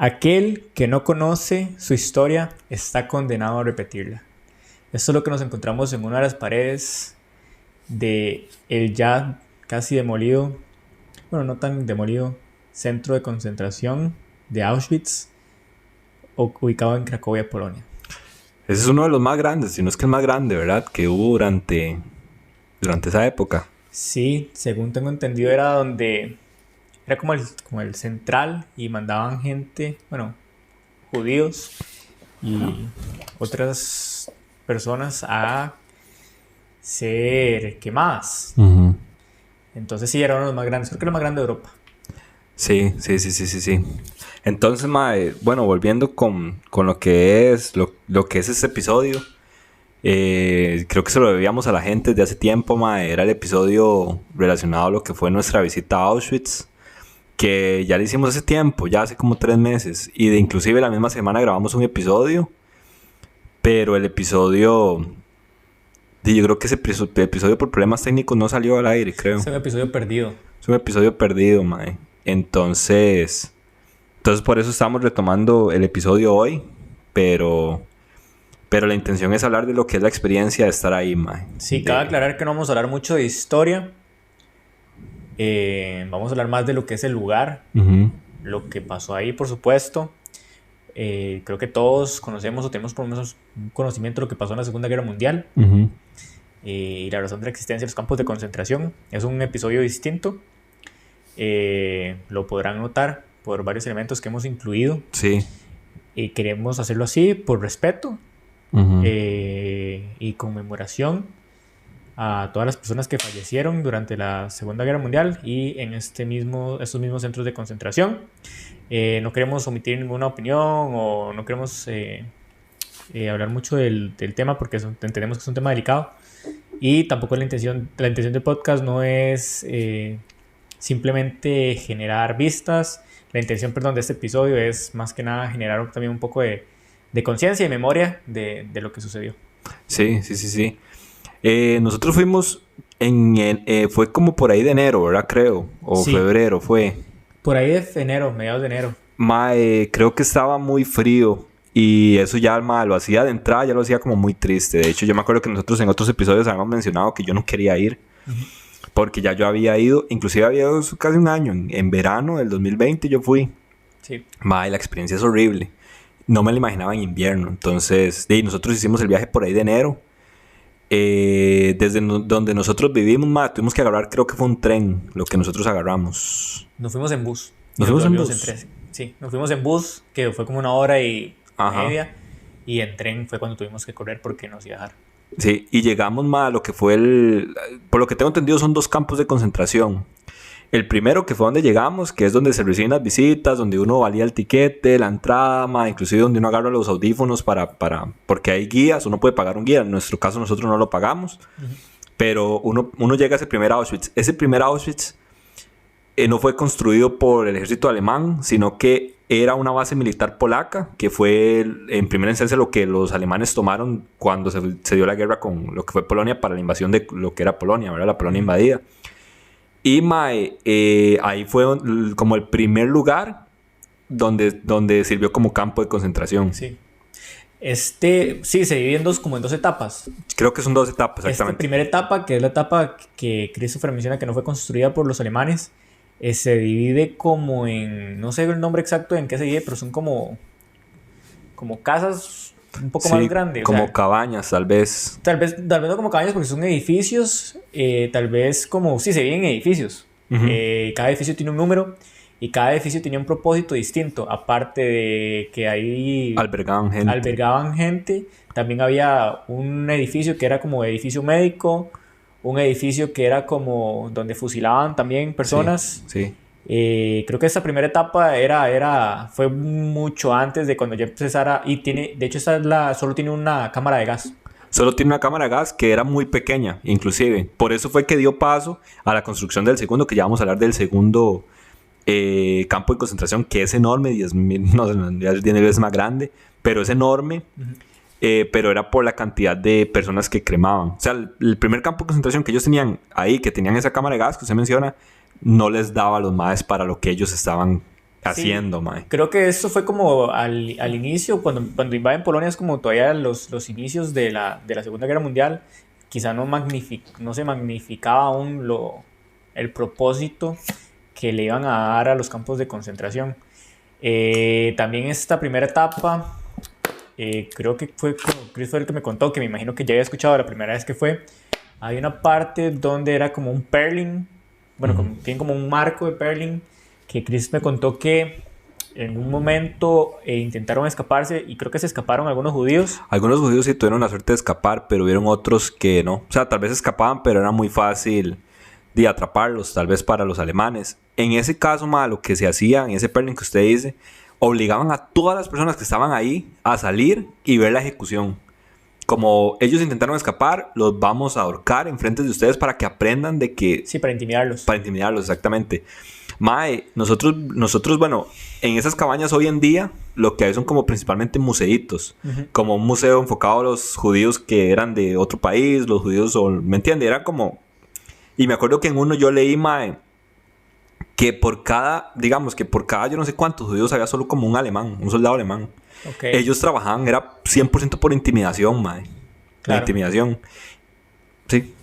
Aquel que no conoce su historia está condenado a repetirla. Esto es lo que nos encontramos en una de las paredes de el ya casi demolido, bueno, no tan demolido, centro de concentración de Auschwitz, ubicado en Cracovia, Polonia. Ese es uno de los más grandes, si no es que el más grande, ¿verdad? Que hubo durante esa época. Sí, según tengo entendido era donde era como el central y mandaban gente, bueno, judíos y otras personas a ser quemadas. Uh-huh. Entonces sí, era uno de los más grandes, creo que era el más grande de Europa. Sí. Entonces, mae, bueno, volviendo con lo que es lo que es este episodio, creo que se lo debíamos a la gente desde hace tiempo, mae. Era el episodio relacionado a lo que fue nuestra visita a Auschwitz, que ya lo hicimos hace tiempo, ya hace como 3 meses, y de inclusive la misma semana grabamos un episodio, pero el episodio, yo creo que ese episodio por problemas técnicos no salió al aire, creo. Es un episodio perdido. Es un episodio perdido, mae. Entonces por eso estamos retomando el episodio hoy, pero la intención es hablar de lo que es la experiencia de estar ahí, mae. Sí, cabe aclarar que no vamos a hablar mucho de historia. Vamos a hablar más de lo que es el lugar, Uh-huh. lo que pasó ahí, por supuesto. Creo que todos conocemos o tenemos por lo menos un conocimiento de lo que pasó en la Segunda Guerra Mundial. Uh-huh. Y la razón de la existencia de los campos de concentración. Es un episodio distinto. Lo podrán notar por varios elementos que hemos incluido. Sí. Y queremos hacerlo así por respeto. Uh-huh. Y conmemoración a todas las personas que fallecieron durante la Segunda Guerra Mundial y en estos mismos centros de concentración. No queremos omitir ninguna opinión o no queremos hablar mucho del tema porque entendemos que es un tema delicado, y tampoco la intención del podcast no es simplemente generar vistas. La intención, de este episodio es más que nada generar también un poco de conciencia y memoria de lo que sucedió. Sí. Nosotros fuimos fue como por ahí de enero, ¿verdad? Creo. O sí. Febrero fue. Por ahí de enero, mediados de enero. Creo que estaba muy frío. Y eso ya, lo hacía de entrada, ya lo hacía como muy triste. De hecho, yo me acuerdo que nosotros en otros episodios habíamos mencionado que yo no quería ir. Uh-huh. Porque ya yo había ido, inclusive había ido casi un año. En verano del 2020 yo fui. Sí. La experiencia es horrible. No me la imaginaba en invierno. Entonces, nosotros hicimos el viaje por ahí de enero. Desde donde nosotros vivimos, tuvimos que agarrar, creo que fue un tren lo que nosotros agarramos. Nos fuimos en bus. Nos fuimos en bus. Sí, nos fuimos en bus, que fue como 1 hora y media. Y en tren fue cuando tuvimos que correr porque nos iba a dejar. Sí, y llegamos a lo que fue por lo que tengo entendido son 2 campos de concentración. El primero, que fue donde llegamos, que es donde se reciben las visitas, donde uno valía el tiquete, la entrada, inclusive donde uno agarra los audífonos porque hay guías, uno puede pagar un guía. En nuestro caso nosotros no lo pagamos. Uh-huh. Pero uno llega a ese primer Auschwitz. Ese primer Auschwitz no fue construido por el ejército alemán, sino que era una base militar polaca, que fue en primera instancia lo que los alemanes tomaron cuando se dio la guerra con lo que fue Polonia para la invasión de lo que era Polonia, ¿verdad? La Polonia invadida. Y ahí fue como el primer lugar donde sirvió como campo de concentración. Sí. Sí, se divide en dos etapas. Creo que son 2 etapas, exactamente. Esta primera etapa, que es la etapa que Christopher menciona que no fue construida por los alemanes, se divide como en, no sé el nombre exacto en qué se divide, pero son como casas un poco más grandes. Como cabañas, tal vez. Tal vez no como cabañas porque son edificios, tal vez se dividen en edificios. Uh-huh. Cada edificio tiene un número y cada edificio tenía un propósito distinto. Aparte de que ahí albergaban gente, también había un edificio que era como edificio médico, un edificio que era como donde fusilaban también personas. Sí. Creo que esa primera etapa fue mucho antes de cuando ya empezara, y de hecho solo tiene una cámara de gas. Solo tiene una cámara de gas que era muy pequeña, inclusive. Por eso fue que dio paso a la construcción del segundo, que ya vamos a hablar del segundo campo de concentración, que es enorme, 10 veces más grande, pero es enorme. Uh-huh. Pero era por la cantidad de personas que cremaban. O sea, el primer campo de concentración que ellos tenían ahí, que tenían esa cámara de gas que usted menciona, no les daba a los maes para lo que ellos estaban haciendo, mae. Creo que esto fue como al inicio, cuando invaden Polonia, es como todavía los inicios de la Segunda Guerra Mundial. Quizá no se magnificaba aún el propósito que le iban a dar a los campos de concentración. También esta primera etapa, creo que fue como Chris fue el que me contó, que me imagino que ya había escuchado la primera vez que fue. Hay una parte donde era como un purling, bueno, tiene como un marco de purling, que Chris me contó que en un momento intentaron escaparse y creo que se escaparon algunos judíos. Algunos judíos sí tuvieron la suerte de escapar, pero hubieron otros que no. O sea, tal vez escapaban, pero era muy fácil de atraparlos, tal vez para los alemanes. En ese caso, lo que se hacía, en ese purling que usted dice, obligaban a todas las personas que estaban ahí a salir y ver la ejecución. Como ellos intentaron escapar, los vamos a ahorcar enfrente de ustedes para que aprendan de que... Sí, para intimidarlos. Para intimidarlos, exactamente. Mae, nosotros, bueno, en esas cabañas hoy en día, lo que hay son como principalmente museitos. Como un museo enfocado a los judíos que eran de otro país, los judíos, ¿me entiende? Era como... Y me acuerdo que en uno yo leí, mae, que por cada yo no sé cuántos judíos había solo como un alemán, un soldado alemán. Okay. Ellos trabajaban, era 100% por intimidación, mae. Claro. La intimidación. Sí.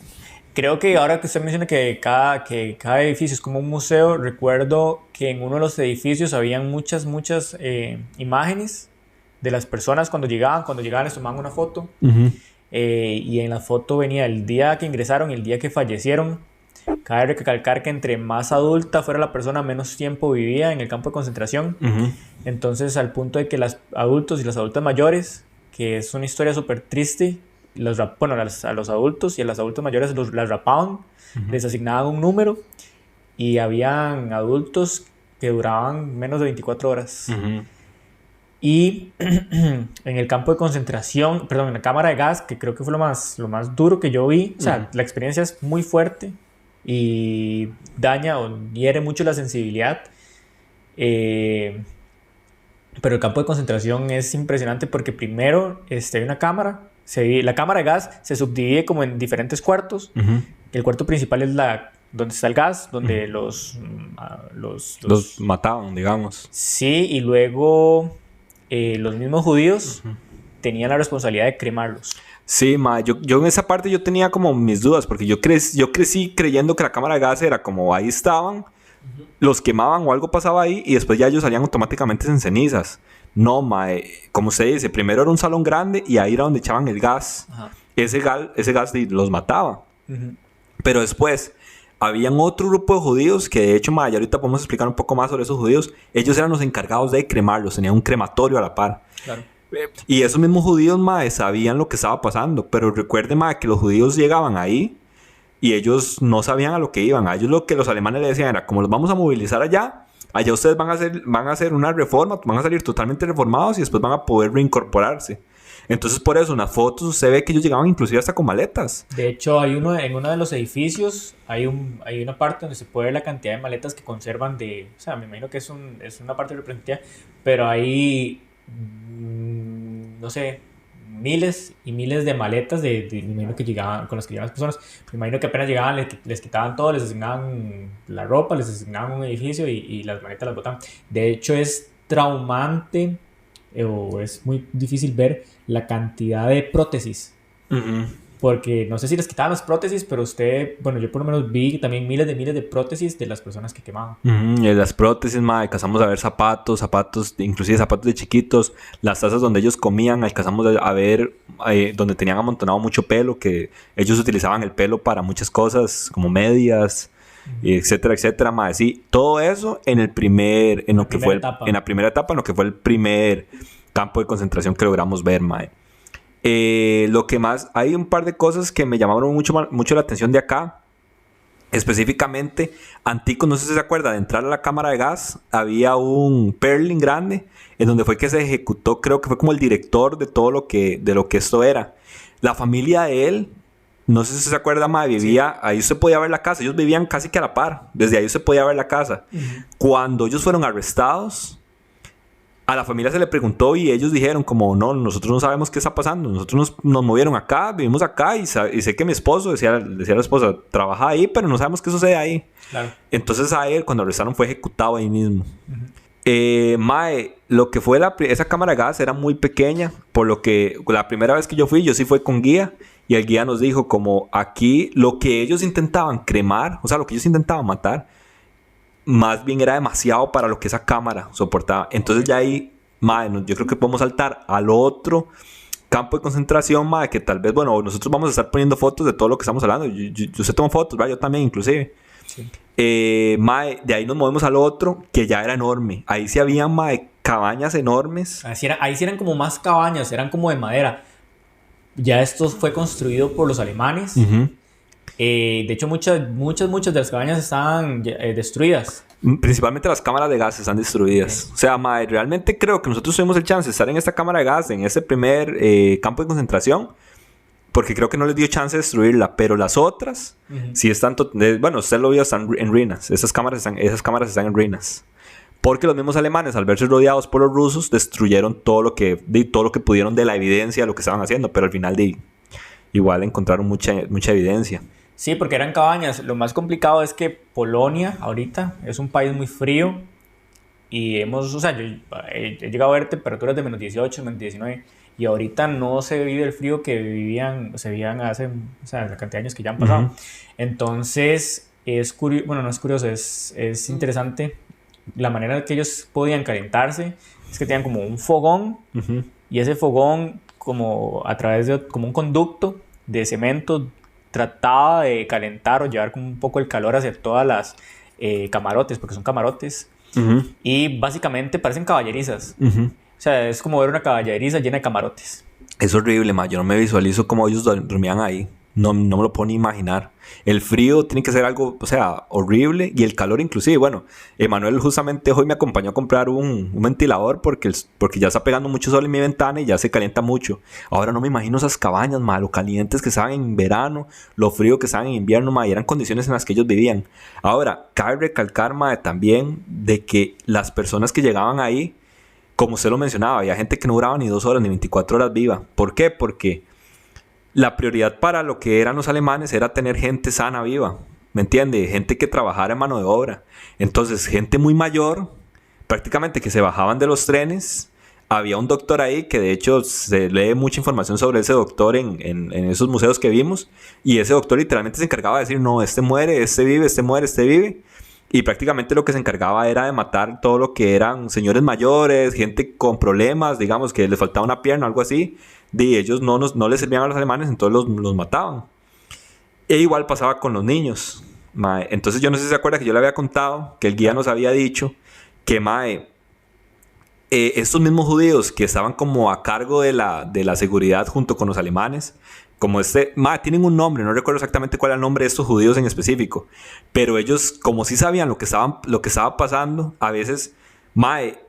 Creo que ahora que usted menciona que cada edificio es como un museo, recuerdo que en uno de los edificios habían muchas imágenes de las personas cuando llegaban les tomaban una foto. Y en la foto venía el día que ingresaron y el día que fallecieron. Cabe recalcar que entre más adulta fuera la persona, menos tiempo vivía en el campo de concentración. Entonces, al punto de que los adultos y las adultas mayores, que es una historia súper triste, a los adultos y a las adultas mayores las rapaban, les asignaban un número y habían adultos que duraban menos de 24 horas. Y en el campo de concentración, en la cámara de gas, que creo que fue lo más duro que yo vi, o sea, la experiencia es muy fuerte y daña o hiere mucho la sensibilidad. Pero el campo de concentración es impresionante porque primero hay una cámara. La cámara de gas se subdivide como en diferentes cuartos. El cuarto principal es donde está el gas, donde los mataban, digamos. Sí, y luego los mismos judíos tenían la responsabilidad de cremarlos. Sí, yo en esa parte yo tenía como mis dudas, porque yo crecí creyendo que la cámara de gas era como ahí estaban, los quemaban o algo pasaba ahí y después ya ellos salían automáticamente en cenizas. No, como usted dice, primero era un salón grande y ahí era donde echaban el gas. Ese gas los mataba. Pero después habían otro grupo de judíos que de hecho, y ahorita podemos explicar un poco más sobre esos judíos. Ellos eran los encargados de cremarlos, tenían un crematorio a la par. Claro. Y esos mismos judíos, sabían lo que estaba pasando. Pero recuerde, que los judíos llegaban ahí y ellos no sabían a lo que iban. A ellos lo que los alemanes le decían era, como los vamos a movilizar allá ustedes van a hacer una reforma, van a salir totalmente reformados y después van a poder reincorporarse. Entonces, por eso, en las fotos usted ve que ellos llegaban inclusive hasta con maletas. De hecho, en uno de los edificios hay una parte donde se puede ver la cantidad de maletas que conservan o sea, me imagino que es una parte representativa, pero hay, no sé, miles y miles de maletas me imagino que llegaban, con las que llegaban las personas. Me imagino que apenas llegaban, les quitaban todo, les asignaban la ropa, les asignaban un edificio y las maletas las botaban. De hecho, es traumante o es muy difícil ver la cantidad de prótesis. Porque no sé si les quitaban las prótesis, pero yo por lo menos vi también miles de prótesis de las personas que quemaban. Y las prótesis, alcanzamos a ver zapatos, inclusive zapatos de chiquitos, las tazas donde ellos comían, alcanzamos a ver donde tenían amontonado mucho pelo, que ellos utilizaban el pelo para muchas cosas, como medias, etcétera, etcétera, sí, todo eso en la primera etapa, en lo que fue el primer campo de concentración que logramos ver, lo que más, hay un par de cosas que me llamaron mucho la atención de acá. Específicamente, Anticos, no sé si se acuerda, de entrar a la cámara de gas, había un purling grande en donde fue que se ejecutó, creo que fue como el director de todo lo que esto era. La familia de él, no sé si se acuerda, vivía, sí. Ahí se podía ver la casa, ellos vivían casi que a la par, desde ahí se podía ver la casa. Cuando ellos fueron arrestados, a la familia se le preguntó y ellos dijeron como, no, nosotros no sabemos qué está pasando. Nosotros nos movieron acá, vivimos acá y sé que mi esposo, decía la esposa, trabaja ahí, pero no sabemos qué sucede ahí. Claro. Entonces a él, cuando arrestaron, fue ejecutado ahí mismo. Mae, lo que fue esa cámara de gas era muy pequeña, por lo que la primera vez que yo fui, yo sí fui con guía, y el guía nos dijo como aquí lo que ellos intentaban cremar, o sea, lo que ellos intentaban matar, más bien era demasiado para lo que esa cámara soportaba. Entonces ya ahí, mae, yo creo que podemos saltar al otro campo de concentración, mae, que tal vez, bueno, nosotros vamos a estar poniendo fotos de todo lo que estamos hablando. Yo se tomo fotos, ¿verdad? Yo también, inclusive. Sí. Mae, de ahí nos movemos al otro, que ya era enorme. Ahí sí había, mae, cabañas enormes. Ahí sí eran como más cabañas, eran como de madera. Ya esto fue construido por los alemanes. Uh-huh. De hecho, muchas de las cabañas estaban destruidas. Principalmente las cámaras de gas están destruidas. Okay. O sea, mae, realmente creo que nosotros tuvimos el chance de estar en esta cámara de gas, en ese primer campo de concentración, porque creo que no les dio chance de destruirla, pero las otras sí están... bueno, usted lo vio, están en ruinas. Esas cámaras están en ruinas. Porque los mismos alemanes, al verse rodeados por los rusos, destruyeron todo lo que pudieron de la evidencia de lo que estaban haciendo, pero al final igual encontraron mucha evidencia. Sí, porque eran cabañas. Lo más complicado es que Polonia ahorita es un país muy frío y o sea, yo he llegado a ver temperaturas de menos 18, menos 19 y ahorita no se vive el frío que se vivían hace, o sea, la cantidad de años que ya han pasado. Uh-huh. Entonces, es curioso, bueno, no es curioso, es interesante la manera en que ellos podían calentarse. Es que tenían como un fogón uh-huh. y ese fogón como a través de como un conducto de cemento trataba de calentar o llevar como un poco el calor hacia todas las camarotes, porque son camarotes. Uh-huh. Y básicamente parecen caballerizas. Uh-huh. O sea, es como ver una caballeriza llena de camarotes. Es horrible, ma. Yo no me visualizo cómo ellos dormían ahí. No me lo puedo ni imaginar. El frío tiene que ser algo, o sea, horrible. Y el calor inclusive. Bueno, Emanuel justamente hoy me acompañó a comprar un ventilador porque ya está pegando mucho sol en mi ventana y ya se calienta mucho. Ahora no me imagino esas cabañas, ma. Lo calientes que estaban en verano, lo frío que estaban en invierno, ma. Y eran condiciones en las que ellos vivían. Ahora, cabe recalcar, ma, también de que las personas que llegaban ahí, como usted lo mencionaba, había gente que no duraba ni 2 horas ni 24 horas viva. ¿Por qué? Porque la prioridad para lo que eran los alemanes era tener gente sana viva, ¿me entiende? Gente que trabajara en mano de obra. Entonces, gente muy mayor, prácticamente que se bajaban de los trenes. Había un doctor ahí que de hecho se lee mucha información sobre ese doctor en esos museos que vimos. Y ese doctor literalmente se encargaba de decir, no, este muere, este vive, este muere, este vive. Y prácticamente lo que se encargaba era de matar todo lo que eran señores mayores, gente con problemas, digamos que les faltaba una pierna o algo así. Y ellos no les servían a los alemanes, entonces los mataban. E igual pasaba con los niños. Mae. Entonces yo no sé si se acuerda que yo le había contado que el guía nos había dicho que estos mismos judíos que estaban como a cargo de la seguridad junto con los alemanes, como tienen un nombre, no recuerdo exactamente cuál era el nombre de estos judíos en específico, pero ellos como sí sabían lo que estaba pasando, a veces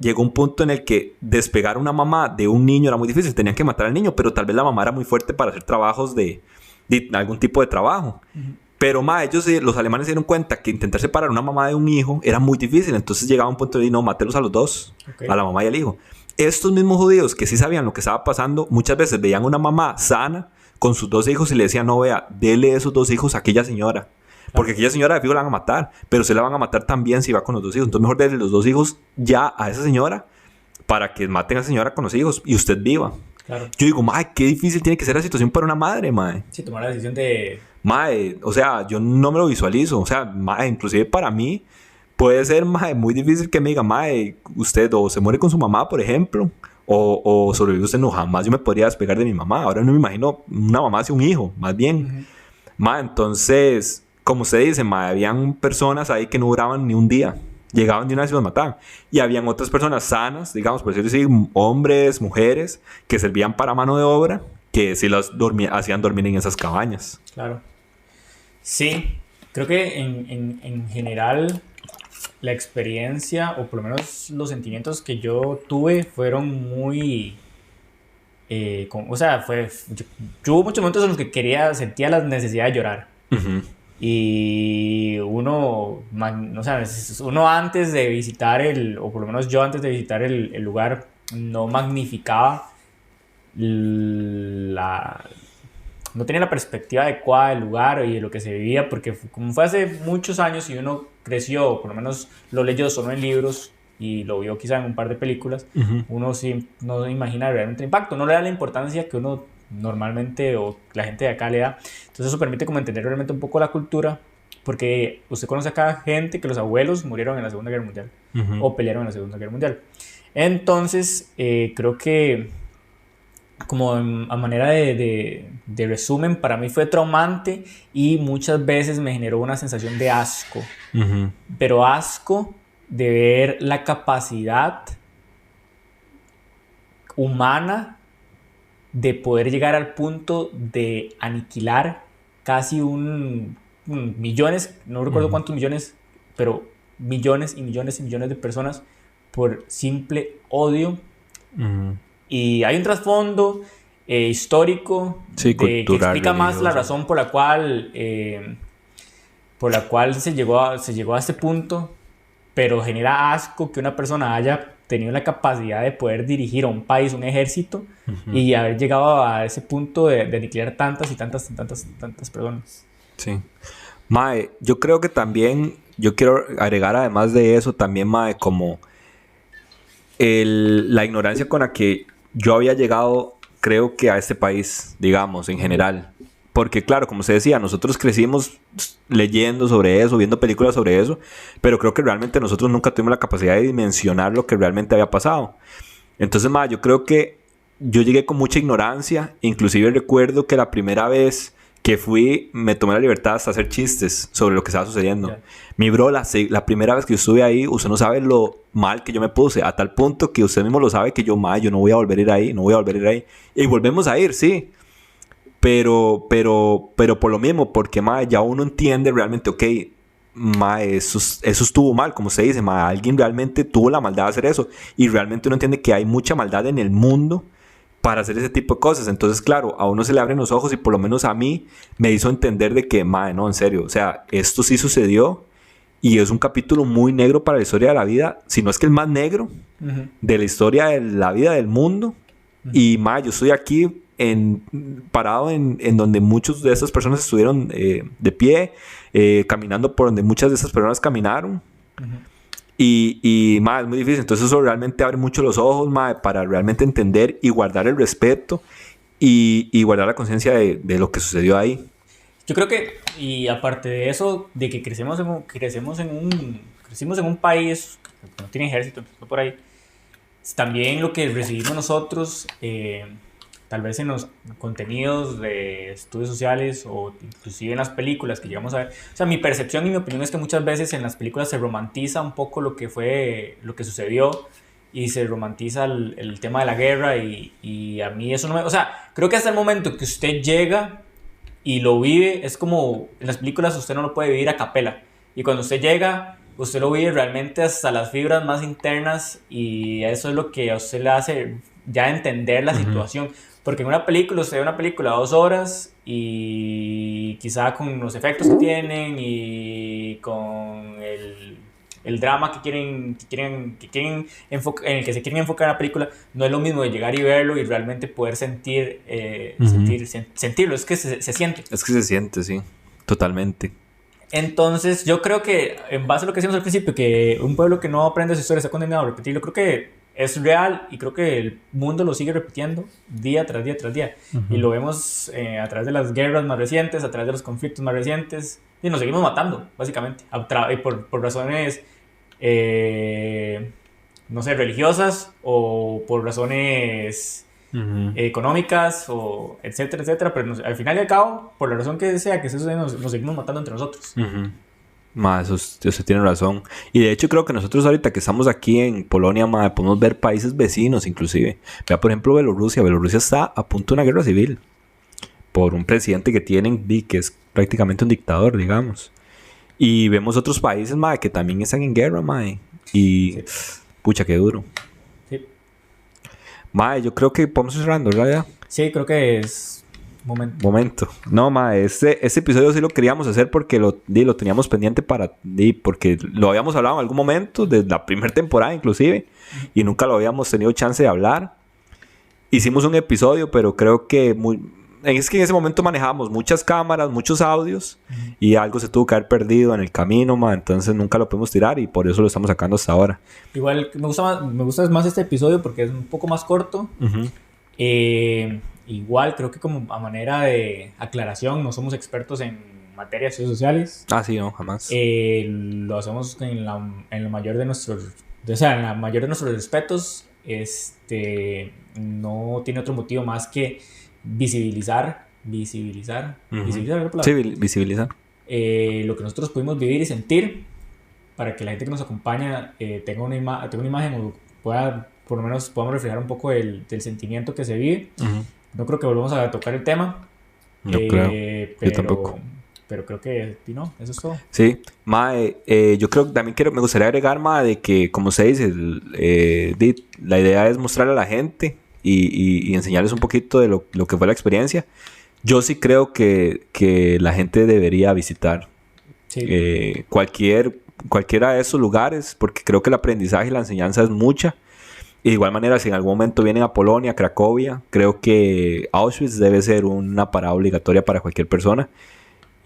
llegó un punto en el que despegar a una mamá de un niño era muy difícil, tenían que matar al niño, pero tal vez la mamá era muy fuerte para hacer trabajos de algún tipo de trabajo. Uh-huh. Pero los alemanes se dieron cuenta que intentar separar a una mamá de un hijo era muy difícil, entonces llegaba un punto de decir, no, mátelos a los dos, okay, a la mamá y al hijo. Estos mismos judíos que sí sabían lo que estaba pasando, muchas veces veían una mamá sana con sus 2 hijos y le decían, no, vea, dele esos 2 hijos a aquella señora. Porque aquella señora de fijo la van a matar, pero se la van a matar también si va con los 2 hijos. Entonces mejor darle los 2 hijos ya a esa señora para que maten a esa señora con los hijos y usted viva. Claro. Yo digo, qué difícil tiene que ser la situación para una madre, Sí, tomar la decisión de... o sea, yo no me lo visualizo. O sea, inclusive para mí puede ser, muy difícil que me diga, usted o se muere con su mamá, por ejemplo, o sobrevive usted. No, jamás yo me podría despegar de mi mamá. Ahora no me imagino una mamá hacia un hijo, más bien. Uh-huh. Entonces... Como usted dice, habían personas ahí que no duraban ni un día. Llegaban de una vez y los mataban. Y habían otras personas sanas, digamos, por decirlo así, hombres, mujeres, que servían para mano de obra, que sí las hacían dormir en esas cabañas. Claro. Sí, creo que en general la experiencia, o por lo menos los sentimientos que yo tuve, fueron muy... o sea, yo hubo muchos momentos en los que sentía la necesidad de llorar. Uh-huh. Y uno antes de visitar o por lo menos yo antes de visitar el lugar, no magnificaba no tenía la perspectiva adecuada del lugar y de lo que se vivía, porque como fue hace muchos años y uno creció, por lo menos lo leyó solo en libros, y lo vio quizá en un par de películas, uno sí no imagina realmente el impacto, no le da la importancia que uno normalmente o la gente de acá le da. Entonces eso permite como entender realmente un poco la cultura, porque usted conoce acá gente que los abuelos murieron en la Segunda Guerra Mundial o pelearon en la Segunda Guerra Mundial. Entonces creo que como a manera de resumen, para mí fue traumante y muchas veces me generó una sensación de asco. Pero asco de ver la capacidad humana de poder llegar al punto de aniquilar casi millones, no recuerdo cuántos millones, pero millones y millones y millones de personas por simple odio. Y hay un trasfondo histórico que explica más la razón por la cual se llegó a este punto, pero genera asco que una persona haya tenido la capacidad de poder dirigir a un país, un ejército, y haber llegado a ese punto de aniquilar tantas y tantas personas. Sí. Mae, yo creo que también, yo quiero agregar además de eso también, mae, como la ignorancia con la que yo había llegado, creo que a este país, digamos, en general. Porque claro, como se decía, nosotros crecimos leyendo sobre eso, viendo películas sobre eso, pero creo que realmente nosotros nunca tuvimos la capacidad de dimensionar lo que realmente había pasado. Entonces, mae, yo creo que yo llegué con mucha ignorancia. Inclusive recuerdo que la primera vez que fui, me tomé la libertad hasta hacer chistes sobre lo que estaba sucediendo. Yeah. Mi bro, la primera vez que yo estuve ahí, usted no sabe lo mal que yo me puse, a tal punto que usted mismo lo sabe que yo no voy a volver a ir ahí, no voy a volver a ir ahí. Y volvemos a ir, sí. Pero por lo mismo, porque, mae, ya uno entiende realmente, ok, mae, eso estuvo mal, como se dice, mae, alguien realmente tuvo la maldad de hacer eso. Y realmente uno entiende que hay mucha maldad en el mundo para hacer ese tipo de cosas. Entonces, claro, a uno se le abren los ojos y por lo menos a mí me hizo entender de que, mae, no, en serio, o sea, esto sí sucedió y es un capítulo muy negro para la historia de la vida, si no es que el más negro de la historia de la vida del mundo. Y, mae, yo estoy aquí parado en donde muchas de esas personas estuvieron de pie, caminando por donde muchas de esas personas caminaron. Y mae, es muy difícil. Entonces eso realmente abre mucho los ojos, mae, para realmente entender y guardar el respeto y guardar la conciencia de lo que sucedió ahí. Yo creo que, y aparte de eso, de que crecimos en un país que no tiene ejército, por ahí, también lo que recibimos nosotros, tal vez en los contenidos de estudios sociales o inclusive en las películas que llegamos a ver. O sea, mi percepción y mi opinión es que muchas veces en las películas se romantiza un poco lo que sucedió y se romantiza el tema de la guerra y a mí eso no me... O sea, creo que hasta el momento que usted llega y lo vive, es como en las películas usted no lo puede vivir a capela. Y cuando usted llega, usted lo vive realmente hasta las fibras más internas y eso es lo que a usted le hace ya entender la situación. Porque en una película, usted ve una película de 2 horas y quizá con los efectos que tienen y con el drama en el que se quieren enfocar en la película, no es lo mismo de llegar y verlo y realmente poder sentirlo. Es que se siente. Es que se siente, sí, totalmente. Entonces yo creo que en base a lo que decíamos al principio, que un pueblo que no aprende su historia está condenado a repetirlo, creo que es real y creo que el mundo lo sigue repitiendo día tras día tras día. Y lo vemos a través de las guerras más recientes, a través de los conflictos más recientes, y nos seguimos matando, básicamente, por razones, no sé, religiosas o por razones económicas, o etcétera, etcétera. Pero al final y al cabo, por la razón que sea, que eso nos seguimos matando entre nosotros. Eso usted tiene razón. Y de hecho creo que nosotros ahorita que estamos aquí en Polonia, podemos ver países vecinos inclusive. Vea por ejemplo Bielorrusia. Bielorrusia está a punto de una guerra civil por un presidente que tienen, que es prácticamente un dictador, digamos. Y vemos otros países, que también están en guerra, y sí. Pucha, qué duro. Sí. Yo creo que podemos ir cerrando, ¿verdad? Sí, creo que es momento. No, este episodio sí lo queríamos hacer porque lo teníamos pendiente porque lo habíamos hablado en algún momento, desde la primera temporada inclusive, y nunca lo habíamos tenido chance de hablar. Hicimos un episodio, pero creo que es que en ese momento manejamos muchas cámaras, muchos audios, y algo se tuvo que haber perdido en el camino, ma, entonces nunca lo podemos tirar y por eso lo estamos sacando hasta ahora. Igual me gusta más este episodio porque es un poco más corto. Igual creo que como a manera de aclaración, no somos expertos en materias sociales. Sí, no, jamás. Lo hacemos en la mayor de nuestros, en la mayor de nuestros respetos. No tiene otro motivo más que visibilizar. ¿Visibilizar la palabra? Sí, visibilizar. Lo que nosotros pudimos vivir y sentir para que la gente que nos acompaña tenga una imagen o pueda, por lo menos podamos reflejar un poco del sentimiento que se vive. No creo que volvamos a tocar el tema. No creo. Yo tampoco. Pero creo que no, eso es todo. Sí, mae, yo creo que también me gustaría agregar, mae, de que, como se dice, la idea es mostrarle a la gente y enseñarles un poquito de lo que fue la experiencia. Yo sí creo que la gente debería visitar cualquiera de esos lugares, porque creo que el aprendizaje y la enseñanza es mucha. Y de igual manera, si en algún momento vienen a Polonia, Cracovia, creo que Auschwitz debe ser una parada obligatoria para cualquier persona.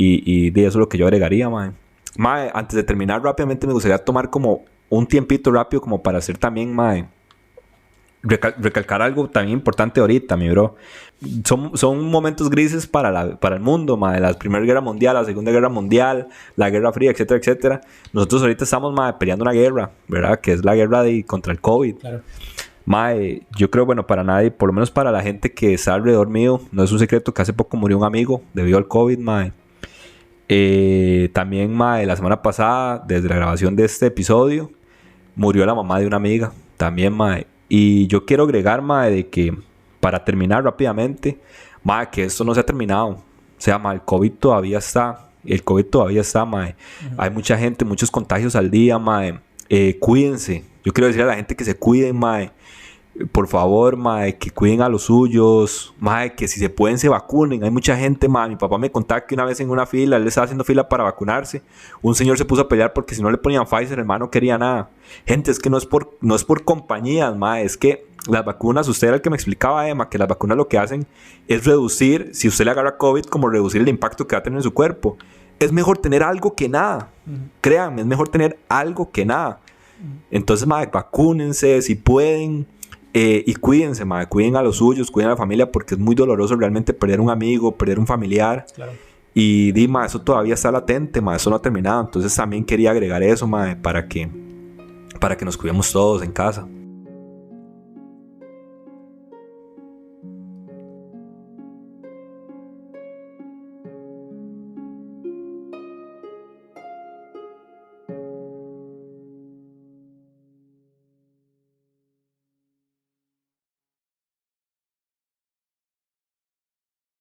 Y de eso es lo que yo agregaría, mae. Mae, antes de terminar rápidamente me gustaría tomar como un tiempito rápido como para hacer también, mae, recalcar algo también importante ahorita, mi bro. Son momentos grises para el mundo, mae. La Primera Guerra Mundial, la Segunda Guerra Mundial, la Guerra Fría, etcétera, etcétera. Nosotros ahorita estamos, mae, peleando una guerra, ¿verdad? Que es la guerra contra el COVID. Claro. Mae, yo creo, bueno, para nadie, por lo menos para la gente que está alrededor mío, no es un secreto que hace poco murió un amigo debido al COVID, mae. También, mae, la semana pasada, desde la grabación de este episodio, murió la mamá de una amiga, también, mae. Y yo quiero agregar, mae, de que, para terminar rápidamente, mae, que esto no se ha terminado. O sea, mae, el COVID todavía está, mae. Hay mucha gente, muchos contagios al día, mae. Cuídense. Yo quiero decir a la gente que se cuiden, mae. Por favor, mae, que cuiden a los suyos, mae, que si se pueden se vacunen. Hay mucha gente, mae. Mi papá me contaba que una vez en una fila, él estaba haciendo fila para vacunarse. Un señor se puso a pelear porque si no le ponían Pfizer, el mae no quería nada. Gente, es que no es por compañías, mae. Es que las vacunas, usted era el que me explicaba, Emma, que las vacunas lo que hacen es reducir, si usted le agarra COVID, como reducir el impacto que va a tener en su cuerpo. Es mejor tener algo que nada. Créanme, es mejor tener algo que nada. Entonces, mae, vacúnense si pueden. Y cuídense, madre, cuiden a los suyos, cuiden a la familia, porque es muy doloroso realmente perder un amigo, perder un familiar. Claro. Y Dima, eso todavía está latente, madre, eso no ha terminado. Entonces también quería agregar eso, madre, para que nos cuidemos todos en casa.